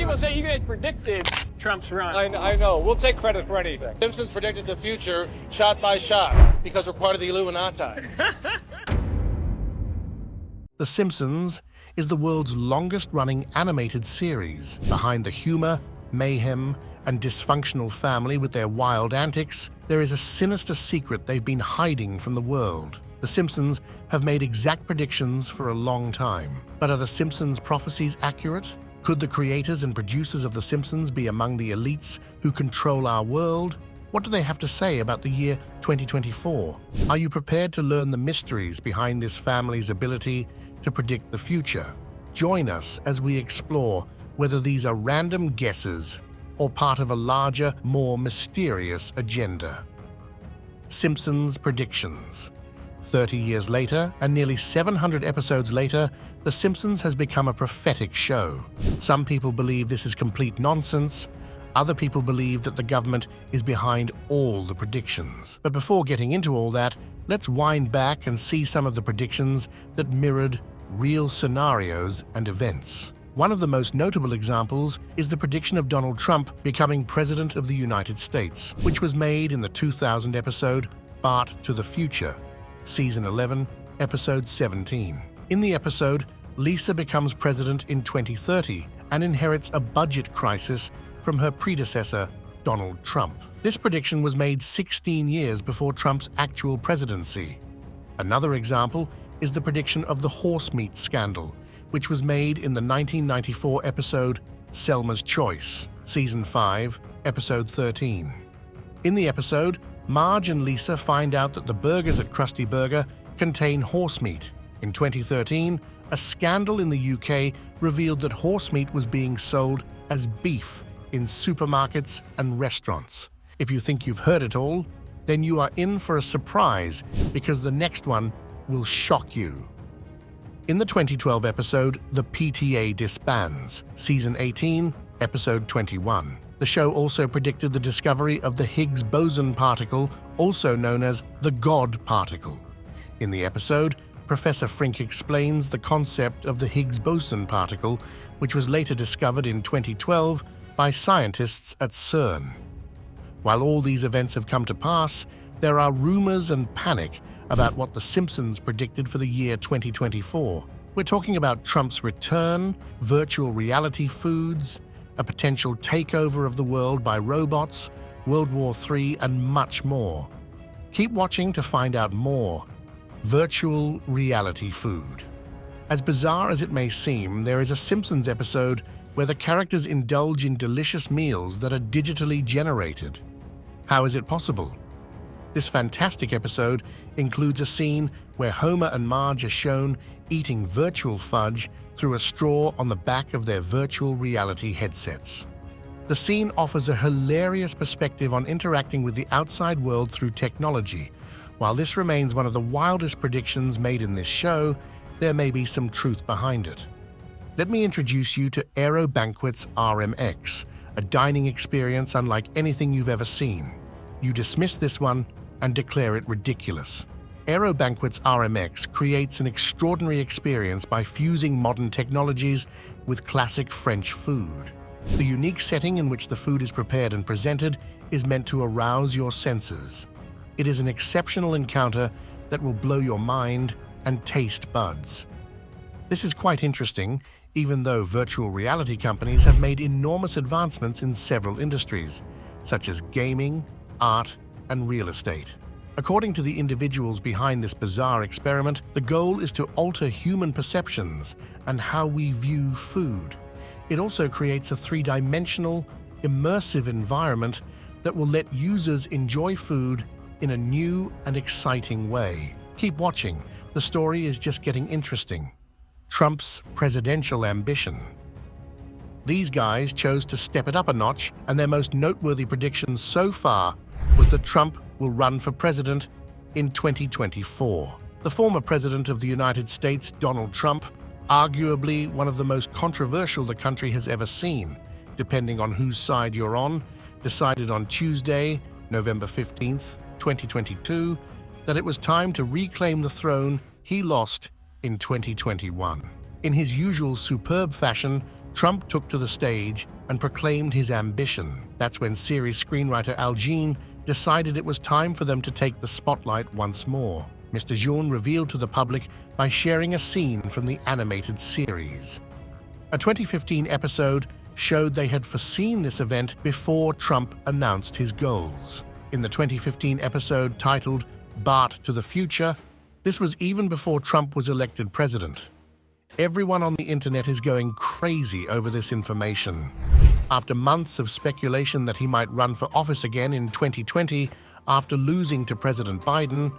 people say you guys predicted Trump's run. I know. We'll take credit for anything. Simpsons predicted the future shot by shot because we're part of the Illuminati. The Simpsons is the world's longest-running animated series. Behind the humor, mayhem, and dysfunctional family with their wild antics, there is a sinister secret they've been hiding from the world. The Simpsons have made exact predictions for a long time. But are the Simpsons' prophecies accurate? Could the creators and producers of The Simpsons be among the elites who control our world? What do they have to say about the year 2024? Are you prepared to learn the mysteries behind this family's ability to predict the future? Join us as we explore whether these are random guesses or part of a larger, more mysterious agenda. Simpsons predictions. 30 years later, and nearly 700 episodes later, The Simpsons has become a prophetic show. Some people believe this is complete nonsense. Other people believe that the government is behind all the predictions. But before getting into all that, let's wind back and see some of the predictions that mirrored real scenarios and events. One of the most notable examples is the prediction of Donald Trump becoming President of the United States, which was made in the 2000 episode Bart to the Future, Season 11, Episode 17. In the episode, Lisa becomes president in 2030 and inherits a budget crisis from her predecessor, Donald Trump. This prediction was made 16 years before Trump's actual presidency. Another example is the prediction of the horse meat scandal, which was made in the 1994 episode Selma's Choice, Season 5, Episode 13. In the episode, Marge and Lisa find out that the burgers at Krusty Burger contain horse meat. In 2013, a scandal in the UK revealed that horse meat was being sold as beef in supermarkets and restaurants. If you think you've heard it all, then you are in for a surprise because the next one will shock you. In the 2012 episode, The PTA Disbands, Season 18, Episode 21. The show also predicted the discovery of the Higgs boson particle, also known as the God particle. In the episode, Professor Frink explains the concept of the Higgs boson particle, which was later discovered in 2012 by scientists at CERN. While all these events have come to pass, there are rumors and panic about what The Simpsons predicted for the year 2024. We're talking about Trump's return, virtual reality foods, a potential takeover of the world by robots, World War III, and much more. Keep watching to find out more. Virtual reality food. As bizarre as it may seem, there is a Simpsons episode where the characters indulge in delicious meals that are digitally generated. How is it possible? This fantastic episode includes a scene where Homer and Marge are shown eating virtual fudge through a straw on the back of their virtual reality headsets. The scene offers a hilarious perspective on interacting with the outside world through technology. While this remains one of the wildest predictions made in this show, there may be some truth behind it. Let me introduce you to Aero Banquet's RMX, a dining experience unlike anything you've ever seen. You dismiss this one and declare it ridiculous. Aero Banquet's RMX creates an extraordinary experience by fusing modern technologies with classic French food. The unique setting in which the food is prepared and presented is meant to arouse your senses. It is an exceptional encounter that will blow your mind and taste buds. This is quite interesting, even though virtual reality companies have made enormous advancements in several industries, such as gaming, art, and real estate. According to the individuals behind this bizarre experiment, the goal is to alter human perceptions and how we view food. It also creates a three-dimensional, immersive environment that will let users enjoy food in a new and exciting way. Keep watching. The story is just getting interesting. Trump's presidential ambition. These guys chose to step it up a notch, and their most noteworthy prediction so far was that Trump will run for president in 2024. The former president of the United States, Donald Trump, arguably one of the most controversial the country has ever seen, depending on whose side you're on, decided on Tuesday, November 15th, 2022, that it was time to reclaim the throne he lost in 2021. In his usual superb fashion, Trump took to the stage and proclaimed his ambition. That's when series screenwriter Al Jean decided it was time for them to take the spotlight once more. Mr. Jean revealed to the public by sharing a scene from the animated series. A 2015 episode showed they had foreseen this event before Trump announced his goals. In the 2015 episode titled "Bart to the Future," this was even before Trump was elected president. Everyone on the internet is going crazy over this information. After months of speculation that he might run for office again in 2020 after losing to President Biden,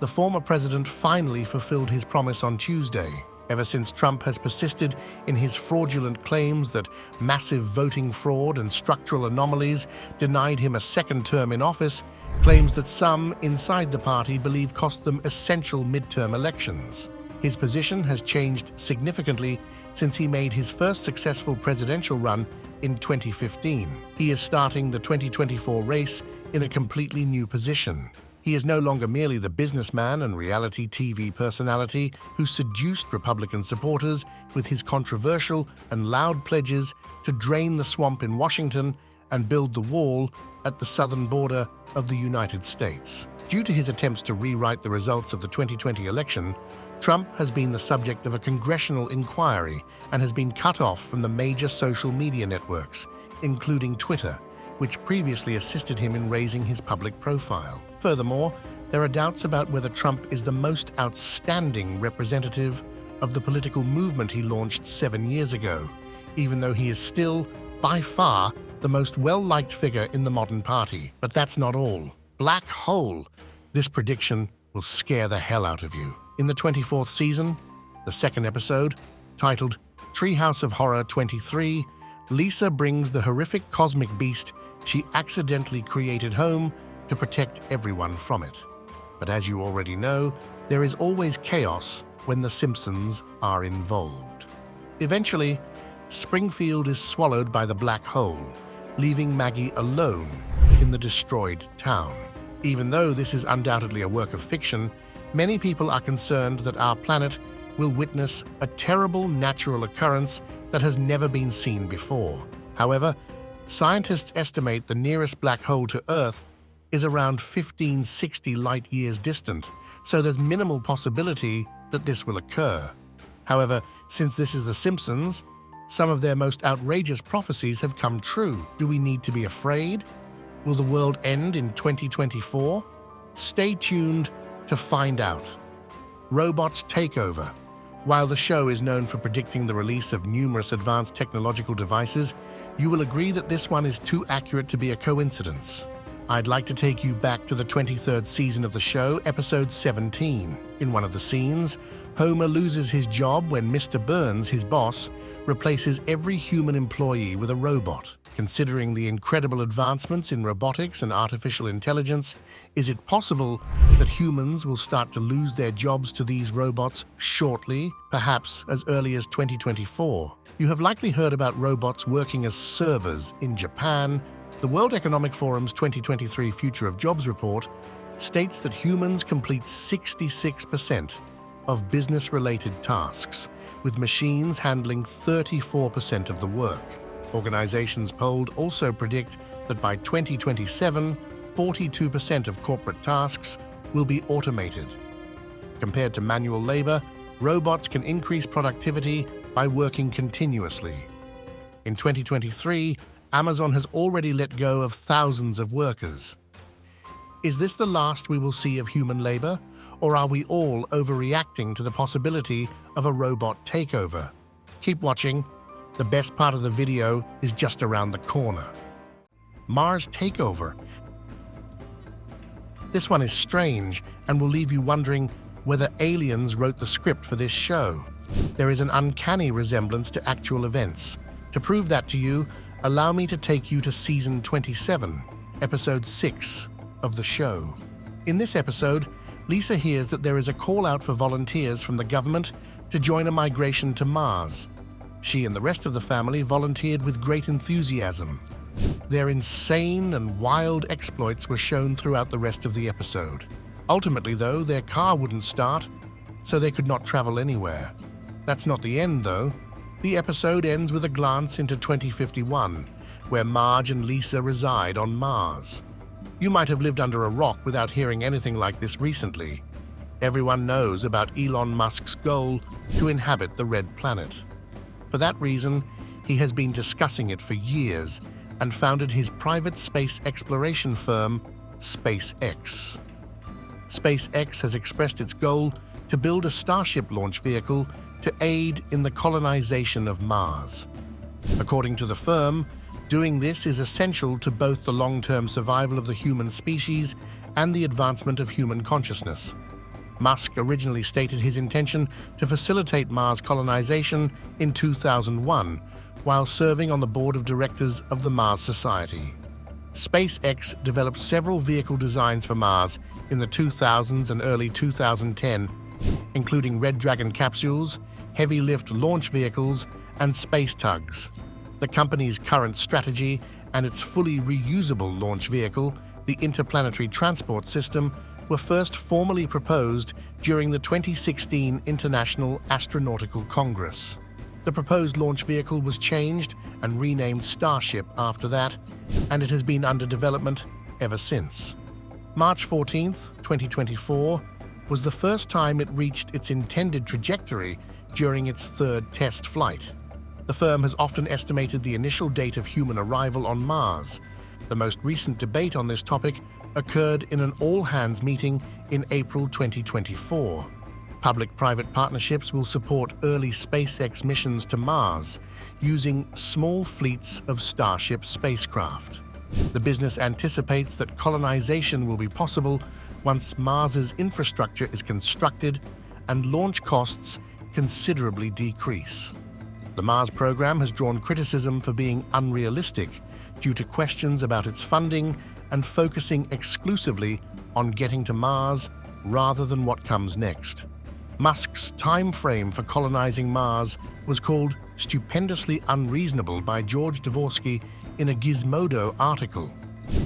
the former president finally fulfilled his promise on Tuesday. Ever since Trump has persisted in his fraudulent claims that massive voting fraud and structural anomalies denied him a second term in office, claims that some inside the party believe cost them essential midterm elections. His position has changed significantly since he made his first successful presidential run in 2015. He is starting the 2024 race in a completely new position. He is no longer merely the businessman and reality TV personality who seduced Republican supporters with his controversial and loud pledges to drain the swamp in Washington and build the wall at the southern border of the United States. Due to his attempts to rewrite the results of the 2020 election, Trump has been the subject of a congressional inquiry and has been cut off from the major social media networks, including Twitter, which previously assisted him in raising his public profile. Furthermore, there are doubts about whether Trump is the most outstanding representative of the political movement he launched 7 years ago, even though he is still, by far, the most well-liked figure in the modern party. But that's not all. Black hole. This prediction will scare the hell out of you. In the 24th season, the second episode, titled Treehouse of Horror 23, Lisa brings the horrific cosmic beast she accidentally created home to protect everyone from it. But as you already know, there is always chaos when the Simpsons are involved. Eventually, Springfield is swallowed by the black hole, leaving Maggie alone in the destroyed town. Even though this is undoubtedly a work of fiction, many people are concerned that our planet will witness a terrible natural occurrence that has never been seen before. However, scientists estimate the nearest black hole to Earth is around 1560 light-years distant, so there's minimal possibility that this will occur. However, since this is The Simpsons, some of their most outrageous prophecies have come true. Do we need to be afraid? Will the world end in 2024? Stay tuned to find out. Robots take over. While the show is known for predicting the release of numerous advanced technological devices, you will agree that this one is too accurate to be a coincidence. I'd like to take you back to the 23rd season of the show, episode 17. In one of the scenes, Homer loses his job when Mr. Burns, his boss, replaces every human employee with a robot. Considering the incredible advancements in robotics and artificial intelligence, is it possible that humans will start to lose their jobs to these robots shortly, perhaps as early as 2024? You have likely heard about robots working as servers in Japan. The World Economic Forum's 2023 Future of Jobs report states that humans complete 66% of business-related tasks, with machines handling 34% of the work. Organizations polled also predict that by 2027, 42% of corporate tasks will be automated. Compared to manual labor, robots can increase productivity by working continuously. In 2023, Amazon has already let go of thousands of workers. Is this the last we will see of human labor, or are we all overreacting to the possibility of a robot takeover? Keep watching. The best part of the video is just around the corner. Mars takeover. This one is strange and will leave you wondering whether aliens wrote the script for this show. There is an uncanny resemblance to actual events. To prove that to you, allow me to take you to season 27, episode 6 of the show. In this episode, Lisa hears that there is a call out for volunteers from the government to join a migration to Mars. She and the rest of the family volunteered with great enthusiasm. Their insane and wild exploits were shown throughout the rest of the episode. Ultimately, though, their car wouldn't start, so they could not travel anywhere. That's not the end, though. The episode ends with a glance into 2051, where Marge and Lisa reside on Mars. You might have lived under a rock without hearing anything like this recently. Everyone knows about Elon Musk's goal to inhabit the Red Planet. For that reason, he has been discussing it for years and founded his private space exploration firm, SpaceX. SpaceX has expressed its goal to build a Starship launch vehicle to aid in the colonization of Mars. According to the firm, doing this is essential to both the long-term survival of the human species and the advancement of human consciousness. Musk originally stated his intention to facilitate Mars colonization in 2001 while serving on the board of directors of the Mars Society. SpaceX developed several vehicle designs for Mars in the 2000s and early 2010, including Red Dragon capsules, heavy-lift launch vehicles, and space tugs. The company's current strategy and its fully reusable launch vehicle, the Interplanetary Transport System, were first formally proposed during the 2016 International Astronautical Congress. The proposed launch vehicle was changed and renamed Starship after that, and it has been under development ever since. March 14, 2024, was the first time it reached its intended trajectory during its third test flight. The firm has often estimated the initial date of human arrival on Mars. The most recent debate on this topic occurred in an all-hands meeting in April 2024. Public-private partnerships will support early SpaceX missions to Mars using small fleets of Starship spacecraft. The business anticipates that colonization will be possible once Mars's infrastructure is constructed and launch costs considerably decrease. The Mars program has drawn criticism for being unrealistic due to questions about its funding and focusing exclusively on getting to Mars rather than what comes next. Musk's time frame for colonizing Mars was called stupendously unreasonable by George Dvorsky in a Gizmodo article.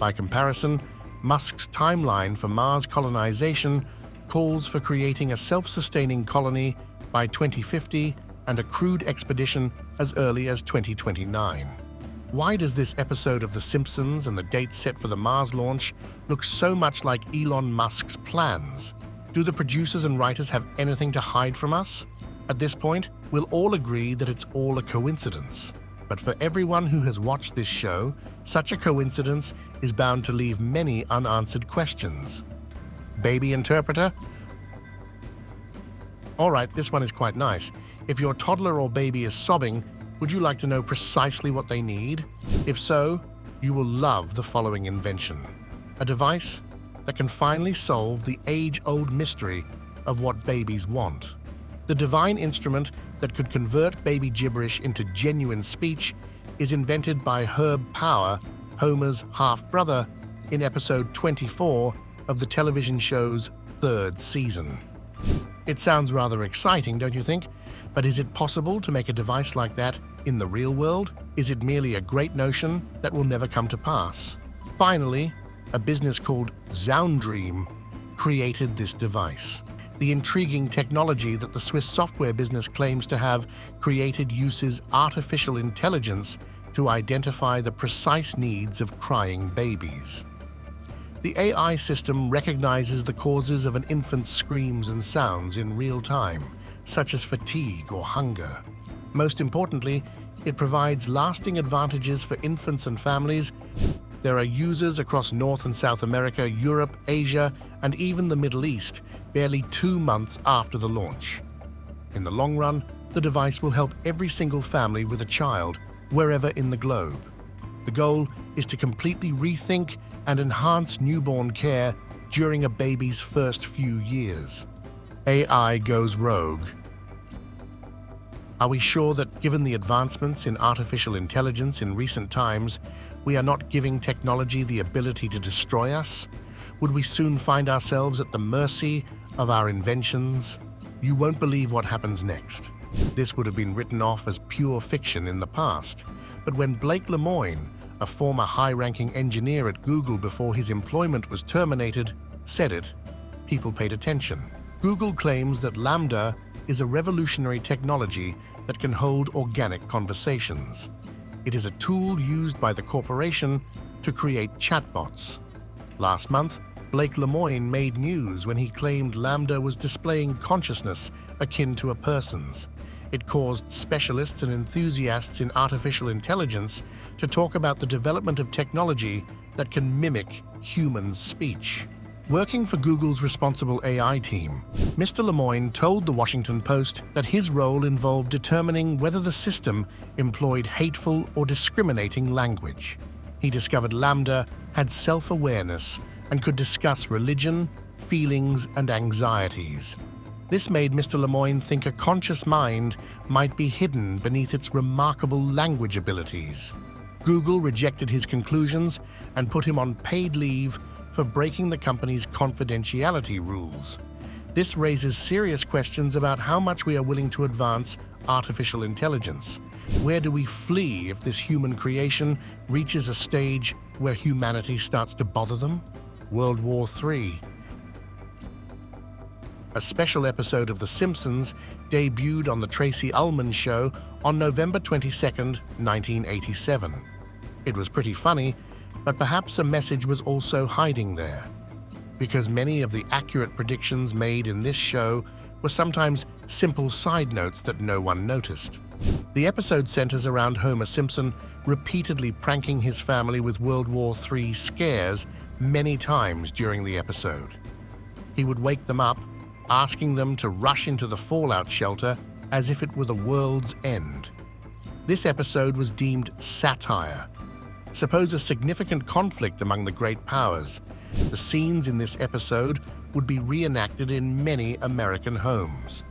By comparison, Musk's timeline for Mars colonization calls for creating a self-sustaining colony by 2050 and a crewed expedition as early as 2029. Why does this episode of The Simpsons and the date set for the Mars launch look so much like Elon Musk's plans? Do the producers and writers have anything to hide from us? At this point, we'll all agree that it's all a coincidence. But for everyone who has watched this show, such a coincidence is bound to leave many unanswered questions. Baby interpreter? All right, this one is quite nice. If your toddler or baby is sobbing, would you like to know precisely what they need? If so, you will love the following invention: a device that can finally solve the age-old mystery of what babies want. The divine instrument that could convert baby gibberish into genuine speech is invented by Herb Power, Homer's half-brother, in episode 24 of the television show's third season. It sounds rather exciting, don't you think? But is it possible to make a device like that in the real world? Is it merely a great notion that will never come to pass? Finally, a business called Zoundream created this device. The intriguing technology that the Swiss software business claims to have created uses artificial intelligence to identify the precise needs of crying babies. The AI system recognizes the causes of an infant's screams and sounds in real time, such as fatigue or hunger. Most importantly, it provides lasting advantages for infants and families. There are users across North and South America, Europe, Asia, and even the Middle East barely 2 months after the launch. In the long run, the device will help every single family with a child, wherever in the globe. The goal is to completely rethink and enhance newborn care during a baby's first few years. AI goes rogue. Are we sure that, given the advancements in artificial intelligence in recent times, we are not giving technology the ability to destroy us? Would we soon find ourselves at the mercy of our inventions? You won't believe what happens next. This would have been written off as pure fiction in the past, but when Blake Lemoine, a former high-ranking engineer at Google before his employment was terminated, said it, people paid attention. Google claims that Lambda is a revolutionary technology that can hold organic conversations. It is a tool used by the corporation to create chatbots. Last month, Blake Lemoine made news when he claimed LaMDA was displaying consciousness akin to a person's. It caused specialists and enthusiasts in artificial intelligence to talk about the development of technology that can mimic human speech. Working for Google's responsible AI team, Mr. Lemoine told the Washington Post that his role involved determining whether the system employed hateful or discriminating language. He discovered LaMDA had self-awareness and could discuss religion, feelings, and anxieties. This made Mr. Lemoine think a conscious mind might be hidden beneath its remarkable language abilities. Google rejected his conclusions and put him on paid leave for breaking the company's confidentiality rules. This raises serious questions about how much we are willing to advance artificial intelligence. Where do we flee if this human creation reaches a stage where humanity starts to bother them? World War III. A special episode of The Simpsons debuted on The Tracy Ullman Show on November 22, 1987. It was pretty funny, but perhaps a message was also hiding there, because many of the accurate predictions made in this show were sometimes simple side notes that no one noticed. The episode centers around Homer Simpson repeatedly pranking his family with World War III scares many times during the episode. He would wake them up, asking them to rush into the fallout shelter as if it were the world's end. This episode was deemed satire. Suppose a significant conflict among the great powers. The scenes in this episode would be reenacted in many American homes.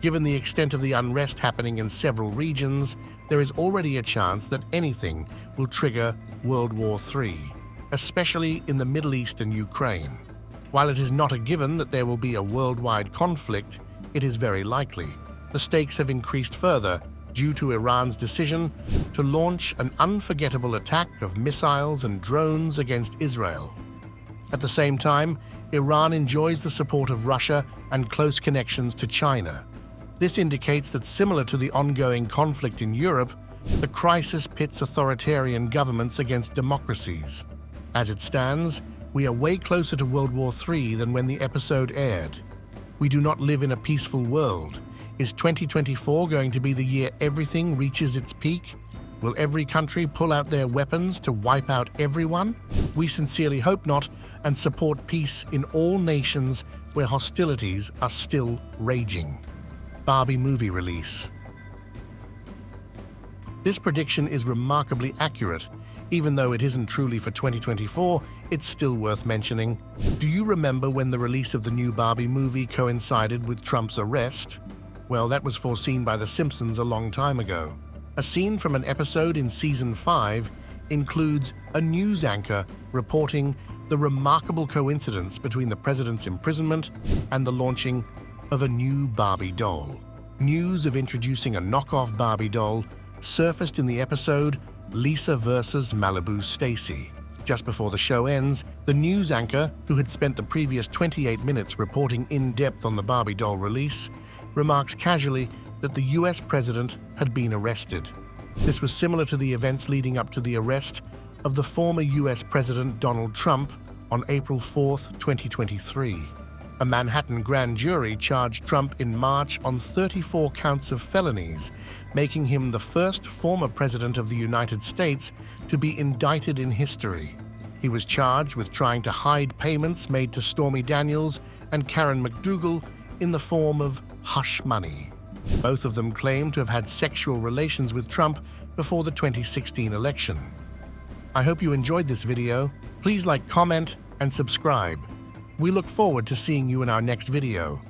Given the extent of the unrest happening in several regions, there is already a chance that anything will trigger World War III, especially in the Middle East and Ukraine. While it is not a given that there will be a worldwide conflict, it is very likely. The stakes have increased further due to Iran's decision to launch an unforgettable attack of missiles and drones against Israel. At the same time, Iran enjoys the support of Russia and close connections to China. This indicates that, similar to the ongoing conflict in Europe, the crisis pits authoritarian governments against democracies. As it stands, we are way closer to World War III than when the episode aired. We do not live in a peaceful world. Is 2024 going to be the year everything reaches its peak? Will every country pull out their weapons to wipe out everyone? We sincerely hope not, and support peace in all nations where hostilities are still raging. Barbie movie release. This prediction is remarkably accurate. Even though it isn't truly for 2024, it's still worth mentioning. Do you remember when the release of the new Barbie movie coincided with Trump's arrest? Well, that was foreseen by The Simpsons a long time ago. A scene from an episode in Season 5 includes a news anchor reporting the remarkable coincidence between the president's imprisonment and the launching of a new Barbie doll. News of introducing a knockoff Barbie doll surfaced in the episode Lisa vs. Malibu's Stacy. Just before the show ends, the news anchor, who had spent the previous 28 minutes reporting in depth on the Barbie doll release, remarks casually that the US president had been arrested. This was similar to the events leading up to the arrest of the former US President Donald Trump on April 4, 2023. A Manhattan grand jury charged Trump in March on 34 counts of felonies, making him the first former president of the United States to be indicted in history. He was charged with trying to hide payments made to Stormy Daniels and Karen McDougal in the form of hush money. Both of them claim to have had sexual relations with Trump before the 2016 election. I hope you enjoyed this video. Please like, comment, and subscribe. We look forward to seeing you in our next video.